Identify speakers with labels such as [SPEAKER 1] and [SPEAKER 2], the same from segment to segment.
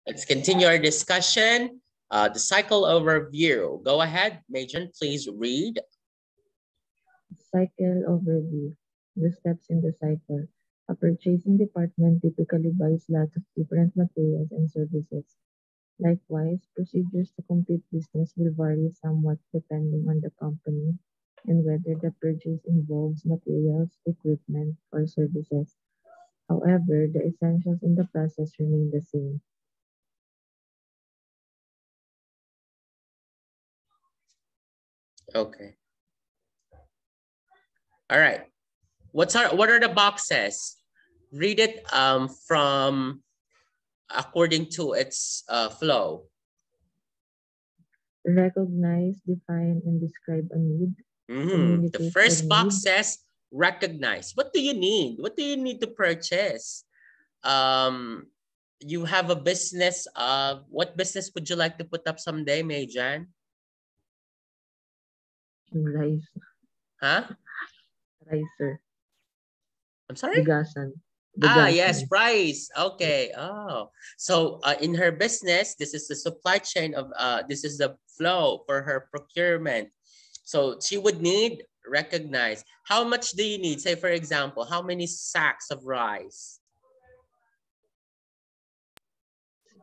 [SPEAKER 1] Let's continue our discussion. The cycle overview. Go ahead, Majan, please read.
[SPEAKER 2] Cycle overview. The steps in the cycle. A purchasing department typically buys lots of different materials and services. Likewise, procedures to complete business will vary somewhat depending on the company and whether the purchase involves materials, equipment, or services. However, the essentials in the process remain the same.
[SPEAKER 1] Okay. All right. What are the boxes? Read it from according to its flow.
[SPEAKER 2] Recognize, define, and describe a need.
[SPEAKER 1] The first box says recognize. What do you need? What do you need to purchase? You have a business. What business would you like to put up someday, Majan?
[SPEAKER 2] Rice.
[SPEAKER 1] Huh?
[SPEAKER 2] Ricer.
[SPEAKER 1] I'm sorry?
[SPEAKER 2] Bigasan.
[SPEAKER 1] Yes, rice. Okay. Oh, so in her business, this is the supply chain of this is the flow for her procurement. So she would need recognize. How much do you need? Say for example, how many sacks of rice?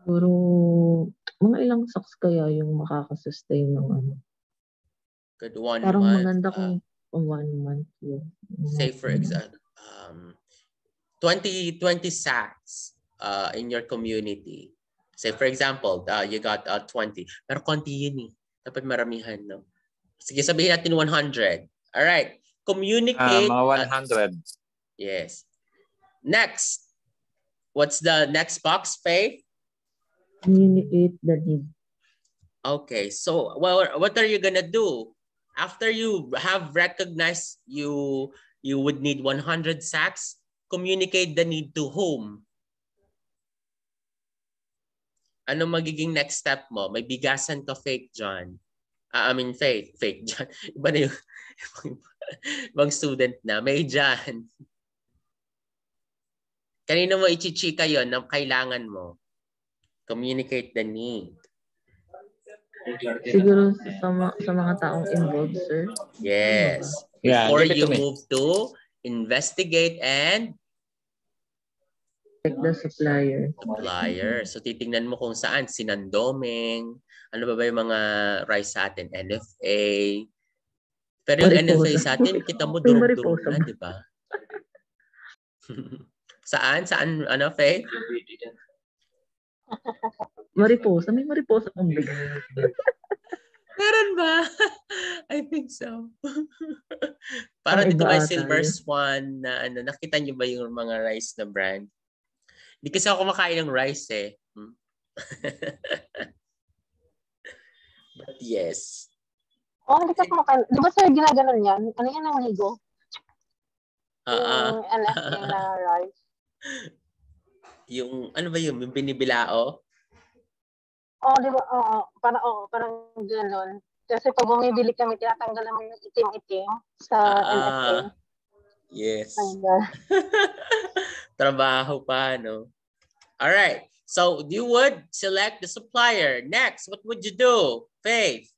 [SPEAKER 2] Siguro, mga ilang sacks kaya yung makakasustain ng ano?
[SPEAKER 1] Good, 1
[SPEAKER 2] Parang
[SPEAKER 1] month.
[SPEAKER 2] maganda kung 1 month yun.
[SPEAKER 1] Say for example, 20 sacks in your community. Say for example, you got 20. Pero konti yun eh. Dapat maramihan, no? Sige, sabihin natin 100. All right. Communicate.
[SPEAKER 3] Mga 100.
[SPEAKER 1] Yes. Next. What's the next box, Faith?
[SPEAKER 2] Communicate the need.
[SPEAKER 1] Okay. So, what are you gonna do? After you have recognized you would need 100 sacks, communicate the need to whom? Ano magiging next step mo? May bigasan ka, Faith John. Faith John. Iba na yung ibang student na. May John. Kanino mo ichichika yon na kailangan mo? Communicate the need.
[SPEAKER 2] Siguro sa mga taong involved, sir.
[SPEAKER 1] Yes. Before you move to investigate and
[SPEAKER 2] check the supplier.
[SPEAKER 1] So titingnan mo kung saan sinandoming, ano ba yung mga rice sa atin, NFA. Pero yung NFA sa atin, kita mo durog-durog na, di ba? Saan, ano, Faith?
[SPEAKER 2] Mariposa. May mariposa kung bigay.
[SPEAKER 1] Meron ba? I think so. Parang dito may Silver Swan na ano, nakita niyo ba yung mga rice na brand? Hindi kasi ako kumakain ng rice eh. But yes.
[SPEAKER 4] Oh, hindi ka kumakain. Di ba sir, ginaganon yan? Ano yan ang ligo? Yung NFA na rice.
[SPEAKER 1] Yung, ano ba yun? Yung binibilao?
[SPEAKER 4] Oh, di ba? Parang gano'n. Kasi pag bumibili kami, tinatanggal naman yung itim-itim sa NFA.
[SPEAKER 1] Yes. Trabaho pa, no? All right. So you would select the supplier. Next, what would you do, Faith?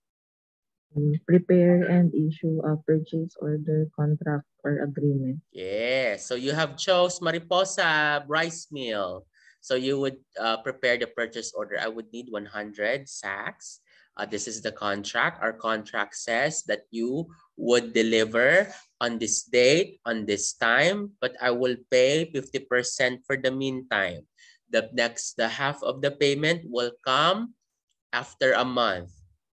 [SPEAKER 2] Prepare and issue a purchase order, contract, or agreement.
[SPEAKER 1] Yeah. So you have chose Mariposa rice mill. So you would prepare the purchase order. I would need 100 sacks. This is the contract. Our contract says that you would deliver on this date, on this time, but I will pay 50% for the meantime. The half of the payment will come after a month,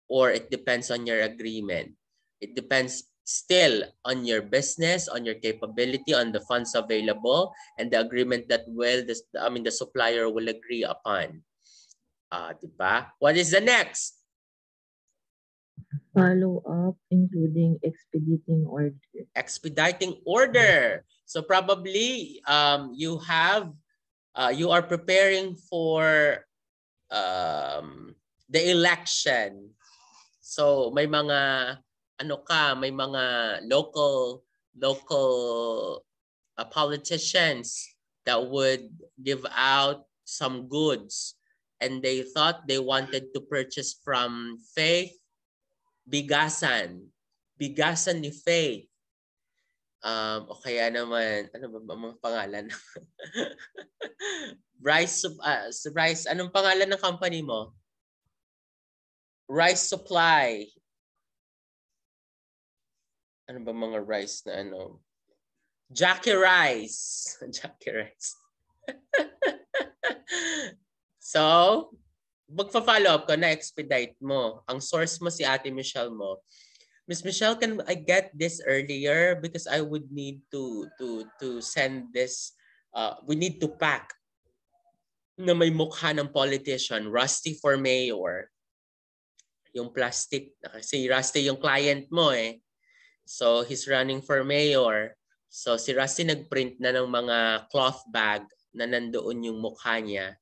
[SPEAKER 1] or it depends on your agreement. It depends still on your business, on your capability, on the funds available, and the agreement that the supplier will agree upon. Diba? What is the next?
[SPEAKER 2] Follow up, including expediting order.
[SPEAKER 1] Expediting order. So probably you are preparing for the election. So may mga may mga local politicians that would give out some goods and they thought they wanted to purchase from Faith bigasan. Bigasan ni Faith. O kaya naman, ano ba mga pangalan? Rice, anong pangalan ng company mo? Rice Supply. Ano ba mga rice na ano? Jackie Rice. Jackie Rice. So, magpa-follow up ka na expedite mo. Ang source mo si Ate Michelle mo. Miss Michelle, can I get this earlier because I would need to send this. We need to pack na may mukha ng politician, Rusty for mayor. Yung plastic, kasi Rusty yung client mo eh. So he's running for mayor. So si Rusty nagprint na ng mga cloth bag na nandoon yung mukha niya.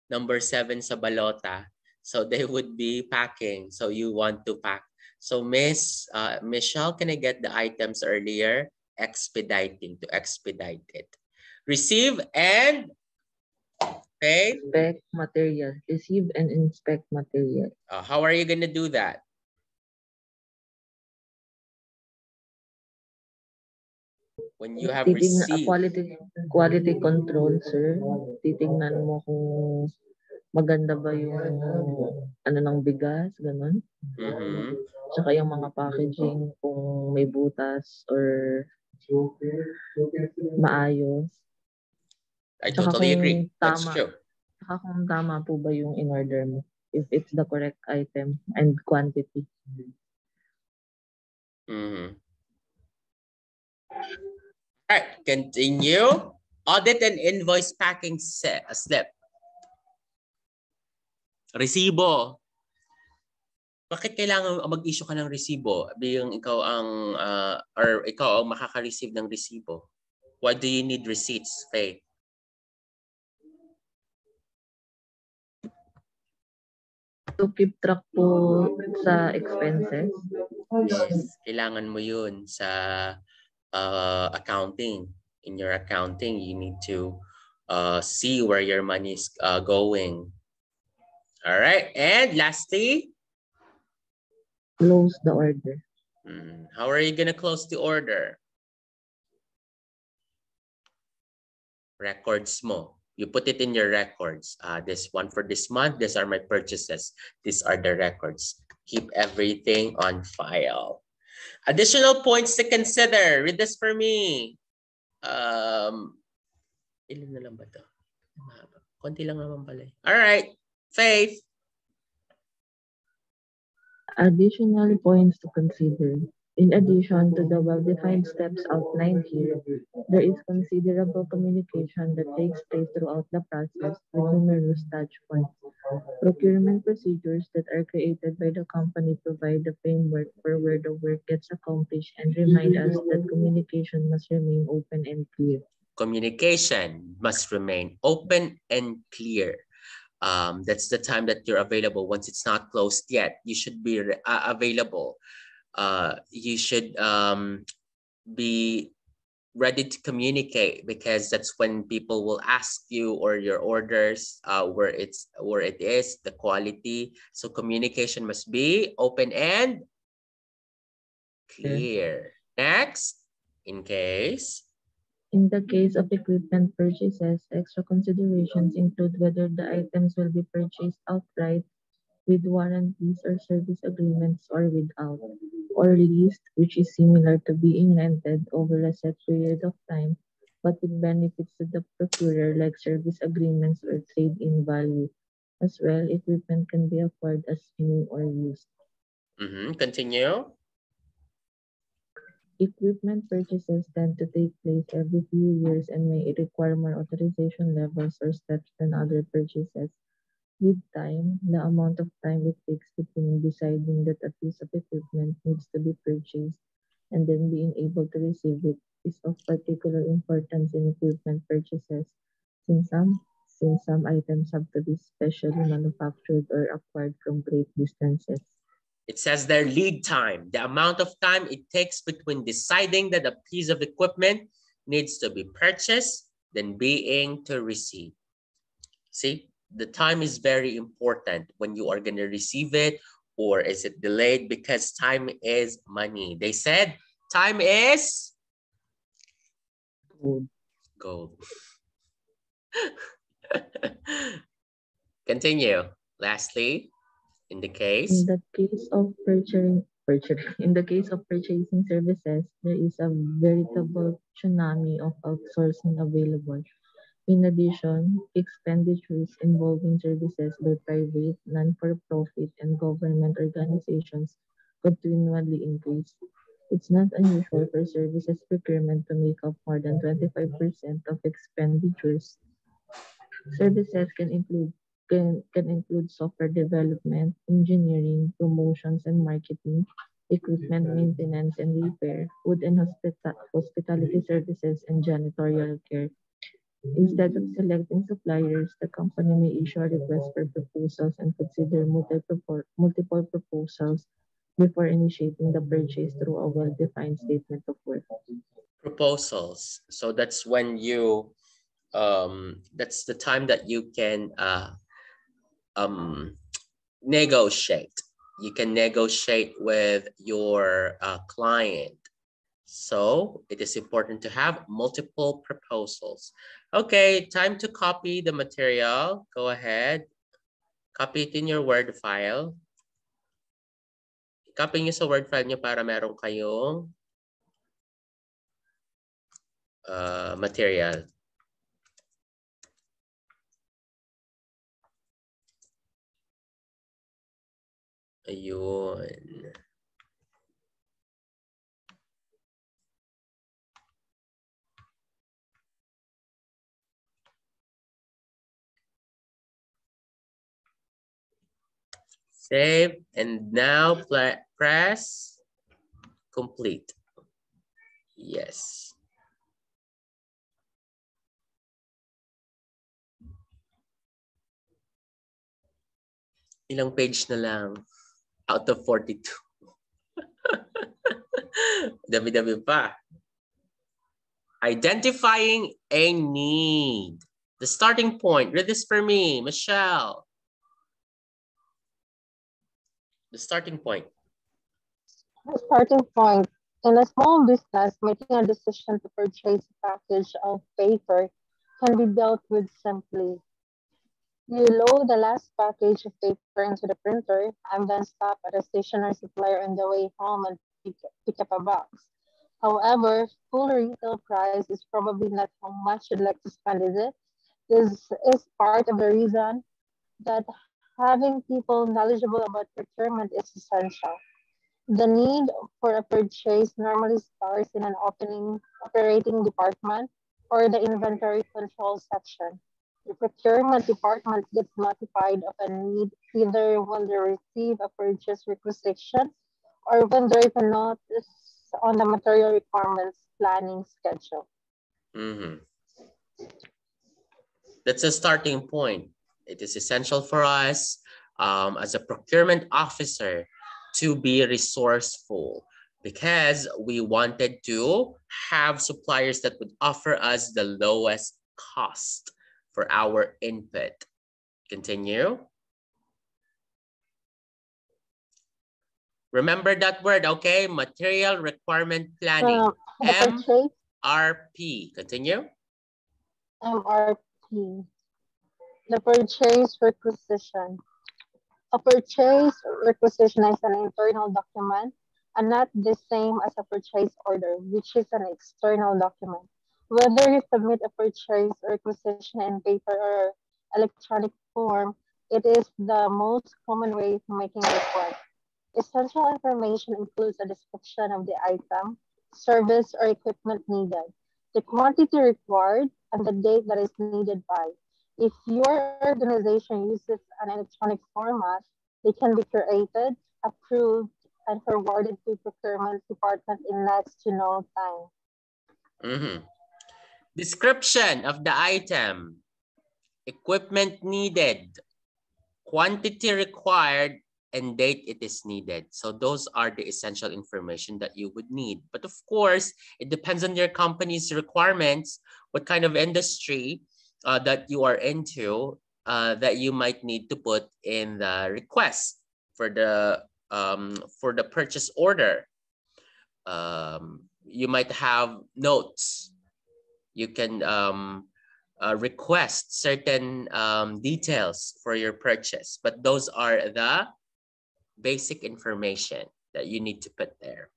[SPEAKER 1] Number 7 sa balota. So they would be packing. So you want to pack. So Miss Michelle, can I get the items earlier? Expediting, to expedite it. Receive and pay.
[SPEAKER 2] Inspect material. Receive and inspect material.
[SPEAKER 1] How are you gonna do that? When you have received.
[SPEAKER 2] Quality control, sir. Titingnan mo kung maganda ba yung ano ng bigas, ganun. Tsaka yung mga packaging kung may butas or maayos.
[SPEAKER 1] I totally agree. That's true.
[SPEAKER 2] Tsaka kung tama po ba yung in-order mo. If it's the correct item and quantity.
[SPEAKER 1] Alright, continue. Audit and invoice packing slip. Resibo. Bakit kailangan mag-issue ka ng resibo? Biyang ikaw ang or ikaw ang makaka-receive ng resibo. Why do you need receipts, Faith?
[SPEAKER 2] To keep track po sa expenses.
[SPEAKER 1] Yes, kailangan mo yun sa accounting. In your accounting, you need to see where your money is going. All right, and lastly,
[SPEAKER 2] close the order.
[SPEAKER 1] How are you gonna close the order? Records mo. You put it in your records. This one for this month. These are my purchases. These are the records. Keep everything on file. Additional points to consider. Read this for me. Ilan na lang ba ito? Konti lang naman pala. All right. Faith.
[SPEAKER 2] Additional points to consider. In addition to the well-defined steps outlined here, there is considerable communication that takes place throughout the process with numerous touch points. Procurement procedures that are created by the company provide the framework for where the work gets accomplished and remind us that communication must remain open and clear.
[SPEAKER 1] Communication must remain open and clear. That's the time that you're available. Once it's not closed yet, you should be available. You should be ready to communicate because that's when people will ask you or your orders where it is, the quality. So communication must be open and clear. Next, in
[SPEAKER 2] the case of equipment purchases, extra considerations include whether the items will be purchased outright with warranties or service agreements or without, or leased, which is similar to being rented over a set period of time, but with benefits to the procurer like service agreements or trade-in value. As well, equipment can be acquired as new or used.
[SPEAKER 1] Continue.
[SPEAKER 2] Equipment purchases tend to take place every few years and may require more authorization levels or steps than other purchases. With time, the amount of time it takes between deciding that a piece of equipment needs to be purchased and then being able to receive it is of particular importance in equipment purchases, since some items have to be specially manufactured or acquired from great distances.
[SPEAKER 1] It says their lead time, the amount of time it takes between deciding that a piece of equipment needs to be purchased, then being to receive. See, the time is very important when you are going to receive it, or is it delayed, because time is money. They said time is gold. Continue. Lastly, in the case.
[SPEAKER 2] In the case of in the case of purchasing services, there is a veritable tsunami of outsourcing available. In addition, expenditures involving services by private, non-for-profit, and government organizations continually increase. It's not unusual for services procurement to make up more than 25% of expenditures. Services can include software development, engineering, promotions and marketing, equipment maintenance and repair, food and hospitality services, and janitorial care. Instead of selecting suppliers, the company may issue a request for proposals and consider multiple proposals before initiating the purchase through a well-defined statement of work.
[SPEAKER 1] Proposals. So that's when you, that's the time that you can negotiate. You can negotiate with your client. So it is important to have multiple proposals. Okay, time to copy the material. Go ahead. Copy it in your Word file. Copy nyo sa Word file nyo para meron kayong material. Ayun. Save, and now press complete. Yes. Ilang page na lang out of 42. Dami-dami pa. Identifying a need. The starting point. Read this for me, Michelle. The starting point.
[SPEAKER 4] The starting point. In a small business, making a decision to purchase a package of paper can be dealt with simply. You load the last package of paper into the printer and then stop at a stationery supplier on the way home and pick up a box. However, full retail price is probably not how much you'd like to spend, is it? This is part of the reason that having people knowledgeable about procurement is essential. The need for a purchase normally starts in an opening operating department or the inventory control section. The procurement department gets notified of a need either when they receive a purchase requisition or when there is a notice on the material requirements planning schedule.
[SPEAKER 1] Mm-hmm. That's a starting point. It is essential for us as a procurement officer to be resourceful, because we wanted to have suppliers that would offer us the lowest cost for our input. Continue. Remember that word, okay? Material requirement planning. MRP. Continue.
[SPEAKER 4] MRP. The purchase requisition. A purchase requisition is an internal document and not the same as a purchase order, which is an external document. Whether you submit a purchase requisition in paper or electronic form, it is the most common way of making a request. Essential information includes a description of the item, service, or equipment needed, the quantity required, and the date that is needed by. If your organization uses an electronic format, they can be created, approved, and forwarded to procurement department in next to no time.
[SPEAKER 1] Mm-hmm. Description of the item, equipment needed, quantity required, and date it is needed. So those are the essential information that you would need. But of course, it depends on your company's requirements, what kind of industry that you are into. that you might need to put in the request for the purchase order. You might have notes. You can request certain details for your purchase, but those are the basic information that you need to put there.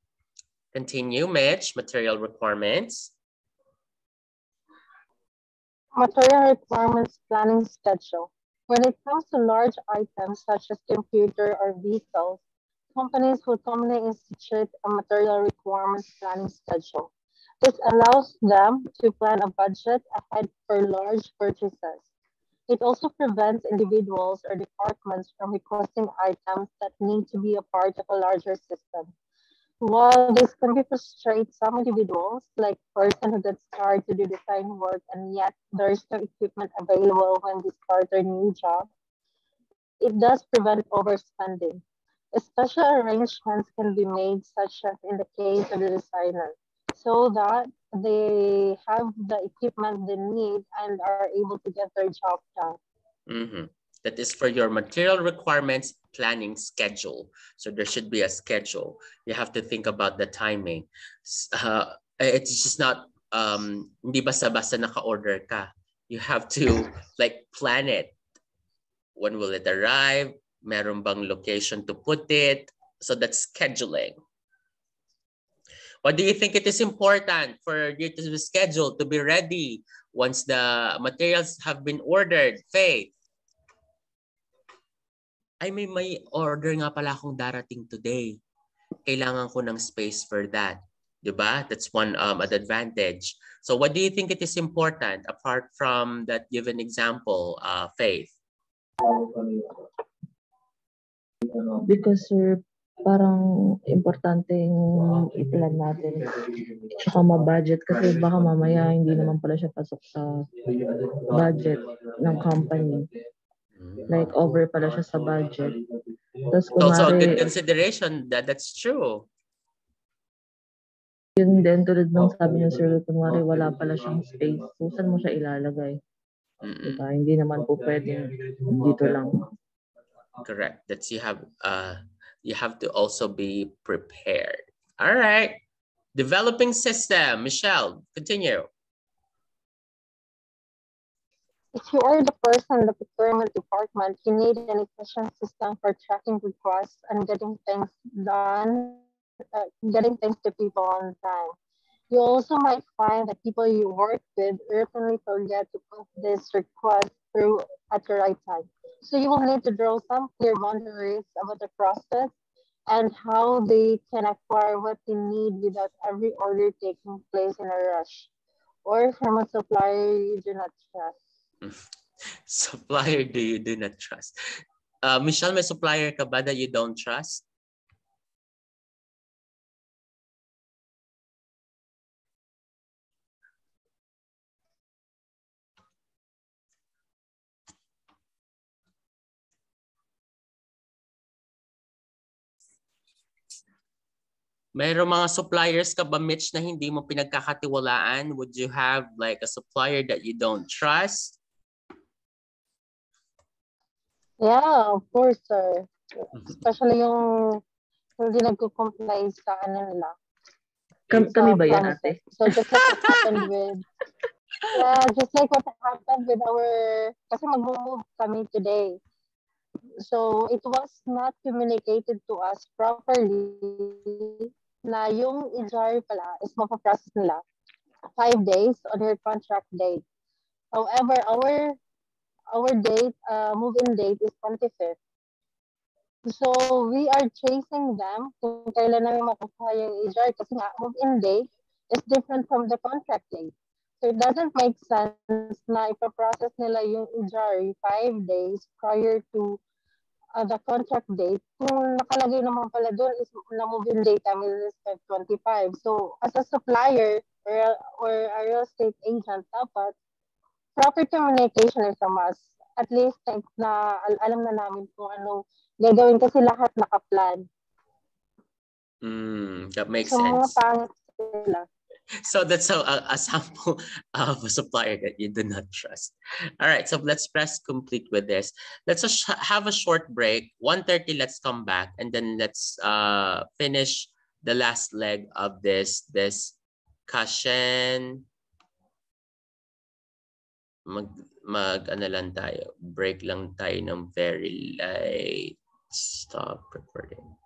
[SPEAKER 1] Continue, Mitch. Material requirements.
[SPEAKER 4] Material requirements planning schedule. When it comes to large items such as computer or vehicles, companies will commonly institute a material requirements planning schedule. This allows them to plan a budget ahead for large purchases. It also prevents individuals or departments from requesting items that need to be a part of a larger system. While this can be frustrate some individuals, like person who gets started to do design work and yet there is no equipment available when they start their new job, it does prevent overspending. Special arrangements can be made, such as in the case of the designer, so that they have the equipment they need and are able to get their job done.
[SPEAKER 1] That is for your material requirements planning schedule. So there should be a schedule. You have to think about the timing. It's just not hindi basta-basta naka-order ka. You have to like plan it. When will it arrive? Meron bang location to put it? So that's scheduling. What do you think it is important for you to be scheduled, to be ready once the materials have been ordered? Faith? Ay, may order nga pala akong darating today. Kailangan ko ng space for that. Diba? That's one advantage. So what do you think it is important apart from that given example, Faith?
[SPEAKER 2] Because sir, parang importante yung i-plan natin. Tsaka ma-budget kasi baka mamaya hindi naman pala siya pasok sa budget ng company. Like over pala siya sa budget. Tapos
[SPEAKER 1] It's also a good
[SPEAKER 2] kunwari,
[SPEAKER 1] consideration that's true.
[SPEAKER 2] yun din tulad ng sabi niya sir, kunwari wala pala siyang space. So saan mo siya ilalagay? Diba? Hindi naman po pwede dito lang.
[SPEAKER 1] Correct. That's you have to also be prepared. All right. Developing system. Michelle, continue.
[SPEAKER 4] If you are the person in the procurement department, you need an efficient system for tracking requests and getting things done, getting things to people on time. You also might find that people you work with routinely forget to put this request through at the right time. So you will need to draw some clear boundaries about the process and how they can acquire what they need without every order taking place in a rush or from a supplier you do not trust.
[SPEAKER 1] Supplier do you do not trust? Michelle, may supplier ka ba that you don't trust? Mayroong mga suppliers ka ba, Mitch, na hindi mo pinagkakatiwalaan? Would you have like a supplier that you don't trust?
[SPEAKER 4] Yeah, of course, sir. Especially yung hindi nagko-comply sa ano nila.
[SPEAKER 2] Kami ba yan, ate?
[SPEAKER 4] So just like what happened with just like what happened with kasi mag-move kami today. So it was not communicated to us properly na yung EJAR pala is mapaprocess nila 5 days on your contract date. However, our date, move-in date is 25th. So we are chasing them kung kailan namin makukuha yung EJAR kasi nga move-in date is different from the contract date. So it doesn't make sense na ipaprocess nila yung EJAR 5 days prior to the contract date kung nakalagay naman pala doon is na move-in date namin is 25. So as a supplier or a real estate agent, dapat proper communication is a must. At least na alam na namin kung anong gagawin kasi lahat nakaplan.
[SPEAKER 1] That makes
[SPEAKER 4] so,
[SPEAKER 1] sense.
[SPEAKER 4] mga pangit sila.
[SPEAKER 1] So that's a sample of a supplier that you do not trust. All right, so let's press complete with this. Let's just have a short break. 1:30, let's come back, and then let's finish the last leg of this discussion. Ano lang tayo, break lang tayo ng very light. Stop recording.